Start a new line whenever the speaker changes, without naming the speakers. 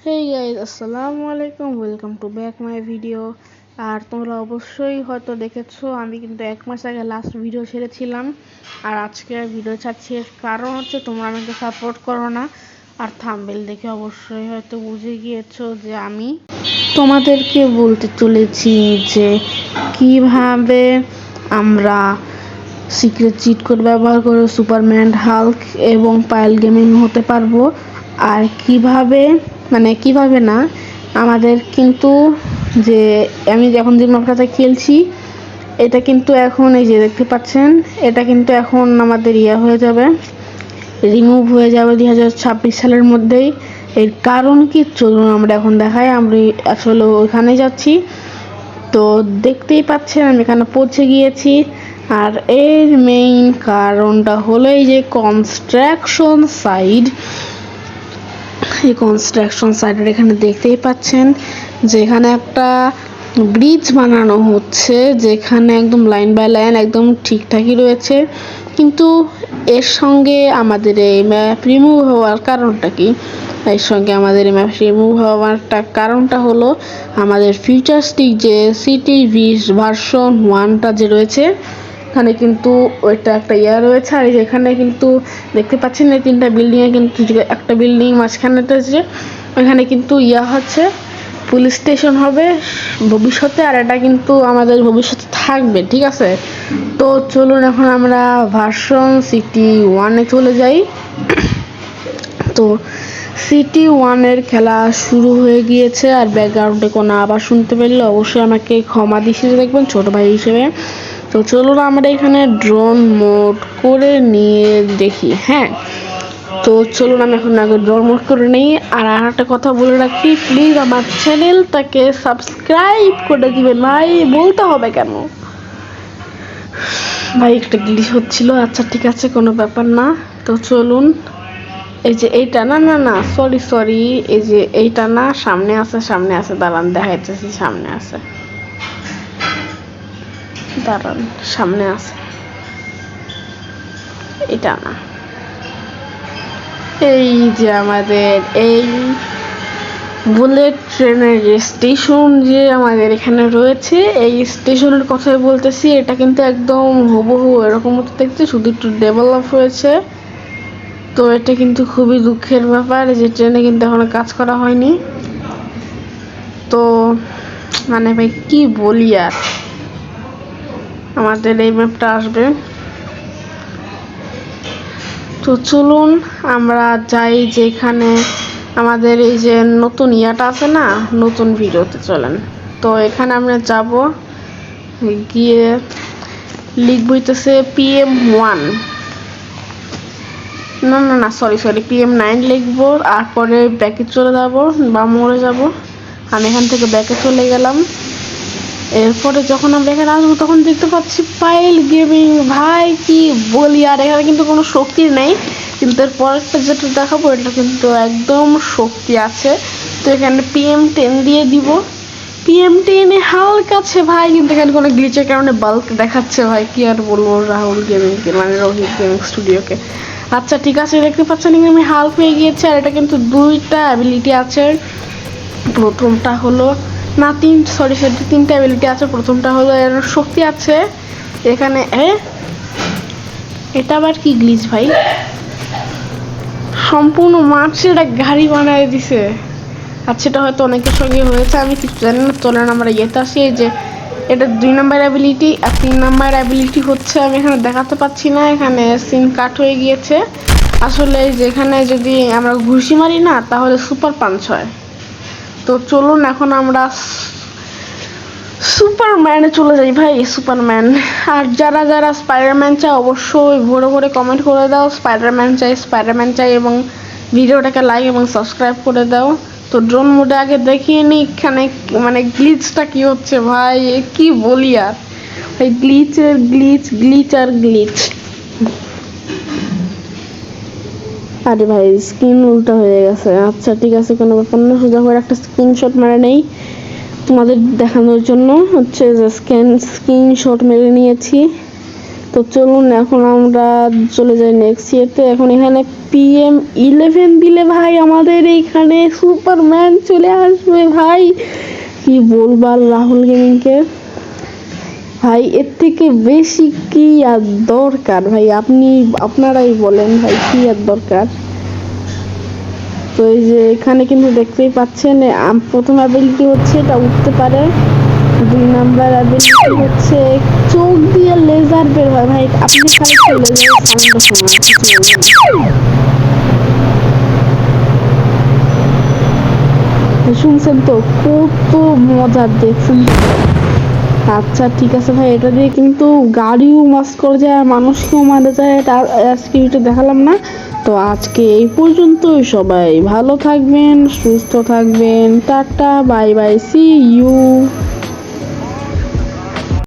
হেই guys, আসসালামু আলাইকুম, welcome to back my video. আর তোমরা অবশ্যই হয়তো দেখেছো আমি কিন্তু 1 মাস আগে লাস্ট ভিডিও ছেড়েছিলাম। আর আজকে ভিডিও ছাড়ছি, এর কারণ হচ্ছে তোমরা আমাকে সাপোর্ট করো না। আর থাম্বনেল দেখে অবশ্যই হয়তো বুঝে গিয়েছো যে আমি তোমাদেরকে বলতে চলেছি যে কিভাবে আমরা সিক্রেট চিট কোড ব্যবহার করে সুপারম্যান, হাল্ক এবং পায়েল গেমিং হতে পারবো। আর কিভাবে না, আমাদের কিন্তু যে আমি যখন যে ম্যাপটাতে খেলছি এটা কিন্তু এখন এই যে দেখতে পাচ্ছেন, এটা কিন্তু এখন আমাদের হয়ে যাবে, রিমুভ হয়ে যাবে 2026 সালের মধ্যেই। এর কারণ কি চলুন আমরা এখন দেখাই। আমরা আসলে ওখানে যাচ্ছি, তো দেখতেই পাচ্ছেন আমি এখানে পৌঁছে গিয়েছি। আর এর মেইন কারণটা হলো এই যে কনস্ট্রাকশন সাইড। এই কনস্ট্রাকশন সাইডের এখানে দেখতেই পাচ্ছেন যে এখানে একটা ব্রিজ বানানো হচ্ছে, যেখানে একদম লাইন বাই লাইন একদম ঠিকঠাকই রয়েছে। কিন্তু এর সঙ্গে আমাদের এই ম্যাপ রিমুভ হওয়ার কারণটা কি? এর সঙ্গে আমাদের এই ম্যাপ রিমুভ হওয়ারটা কারণটা হলো আমাদের ফিউচারিস্টিক যে সিটি ভার্সন 1টা যে রয়েছে, এখানে কিন্তু ওইটা একটা রয়েছে। আর এখানে কিন্তু দেখতে পাচ্ছেন এই 3টা বিল্ডিংয়ে কিন্তু একটা বিল্ডিং মাঝখানেটা যে ওইখানে কিন্তু হচ্ছে পুলিশ স্টেশন হবে ভবিষ্যতে। আর এটা কিন্তু আমাদের ভবিষ্যতে থাকবে, ঠিক আছে? তো চলুন এখন আমরা ভার্সন সিটি 1-এ চলে যাই। তো সিটি 1-এর খেলা শুরু হয়ে গিয়েছে। আর ব্যাকগ্রাউন্ডে কোনো আবার শুনতে পেলে অবশ্যই আমাকে ক্ষমা দৃষ্টিতে দেখবেন ছোট ভাই হিসেবে। তো চলুন আমরা এখানে ড্রোন মোড করে নিয়ে দেখি। হ্যাঁ, তো চলুন আমি এখন আগে ড্রোন মোড করে নিই। আর একটা কথা বলে রাখি, প্লিজ আমার চ্যানেলটাকে সাবস্ক্রাইব করে দিবেন ভাই। বলতে হবে কেন ভাই, একটা গ্লিচ হচ্ছিল। আচ্ছা ঠিক আছে, কোনো ব্যাপার না। তো চলুন, এই যে এইটা না সরি, এই যে এইটা না, সামনে আছে দাঁড়ান দেখাইতেছি। সামনে আছে এটা না, এই যে আমাদের এই বুলেট ট্রেনের যে স্টেশন যে আমাদের এখানে রয়েছে, এই স্টেশনের কথাই বলতেছি। এটা কিন্তু একদম হুবহু এরকম মতো দেখতে, শুধু একটু ডেভেলপ হয়েছে। তো এটা কিন্তু খুবই দুঃখের ব্যাপার যে ট্রেনে কিন্তু এখনো কাজ করা হয়নি। তো মানে ভাই কি বলি, আর আমাদের এই ম্যাপটা আসবে। তো চলুন আমরা যাই যেখানে আমাদের এই যে নতুন আছে না, নতুন ভিডিওতে চলেন। তো এখানে আমরা যাব, গিয়ে লিখব হইতেছে PM1, না সরি PM9 লিখবো। আর পরে ব্যাকে চলে যাব বা মোড়ে যাব। আমি এখান থেকে ব্যাকে চলে গেলাম। এরপরে যখন আমরা এখানে আসবো তখন দেখতে পাচ্ছি পায়েল গেমিং। ভাই কি বলি, আর এখানে কিন্তু কোনো শক্তি নেই, কিন্তু এর পরেরটা যেটা দেখাবো এটা কিন্তু একদম শক্তি আছে। তো এখানে PM10 দিয়ে দিব। PM10-এ হালকা আছে ভাই, কিন্তু এখানে কোনো গ্লিচের কারণে বাল্ক দেখাচ্ছে। ভাই কি আর বলবো রাহুল গেমিংকে, মানে রোহিত গেমিং স্টুডিওকে। আচ্ছা ঠিক আছে, দেখতে পাচ্ছেন এখানে আমি হাল্ক হয়ে গিয়েছে। আর এটা কিন্তু 2টা অ্যাবিলিটি আছে। প্রথমটা হলো না, 3টা অ্যাবিলিটি আছে। প্রথমটা হলো এর শক্তি আছে এখানে। এটা আবার কি গ্লিচ ভাই, সম্পূর্ণ মার্চে একটা গাড়ি বানায় দিছে। আচ্ছা এটা হয়তো অনেকের সঙ্গে হয়েছে, আমি কিছু জানি না। চলেন আমরা আসি। এই যে এটা 2 নম্বর অ্যাবিলিটি। আর 3 নম্বর অ্যাবিলিটি হচ্ছে আমি এখানে দেখাতে পাচ্ছি না, এখানে সিন কাট হয়ে গিয়েছে। আসলে যেখানে যদি আমরা ঘুষি মারি না, তাহলে সুপার পাঞ্চ হয়। তো চলুন এখন আমরা সুপারম্যানে চলে যাই ভাই, সুপারম্যান। আর যারা স্পাইডারম্যান চায় অবশ্যই ভরে কমেন্ট করে দাও, স্পাইডারম্যান চাই এবং ভিডিওটাকে লাইক এবং সাবস্ক্রাইব করে দাও। তো ড্রোন মোডে আগে দেখিয়ে নিই এখানে মানে গ্লিচটা কি হচ্ছে ভাই, কি বলি আর ভাই, গ্লিচ। আরে ভাই স্ক্রিন উল্টা হয়ে গেছে। আচ্ছা ঠিক আছে, কোনো ব্যাপার না, সোজা করে একটা স্ক্রিনশট মেরে নেই তোমাদের দেখানোর জন্য। হচ্ছে যে স্ক্রিনশট মেরে নিয়েছি। তো চলুন এখন আমরা চলে যাই নেক্সট ইয়েতে। এখন এখানে PM11 দিলে ভাই আমাদের এইখানে সুপারম্যান চলে আসবে ভাই, কি বলবার রাহুল গেমিংকে। ভাই এর থেকে বেশি কি আর দরকার ভাই, আপনারাই বলেন ভাই কি আর দরকার। তো এই যে এখানে কিন্তু দেখতেই পাচ্ছেন প্রথম অ্যাবিলিটি হচ্ছে এটা উঠতে পারে, 2 নাম্বার অ্যাবিলিটি হচ্ছে চোখ দিয়ে লেজার বের হয়। ভাই আপনি খালি লেজারের সাউন্ড শুনছেন তো, কত মজার দেখছেন। আচ্ছা ঠিক আছে ভাই, এটা দিয়ে কিন্তু গাড়িও মাস করে যায় আর মানুষকেও মারা যায়, এটা আজকে ভিডিও দেখালাম না। তো আজকে এই পর্যন্তই, সবাই ভালো থাকবেন, সুস্থ থাকবেন, tata bye bye, see you.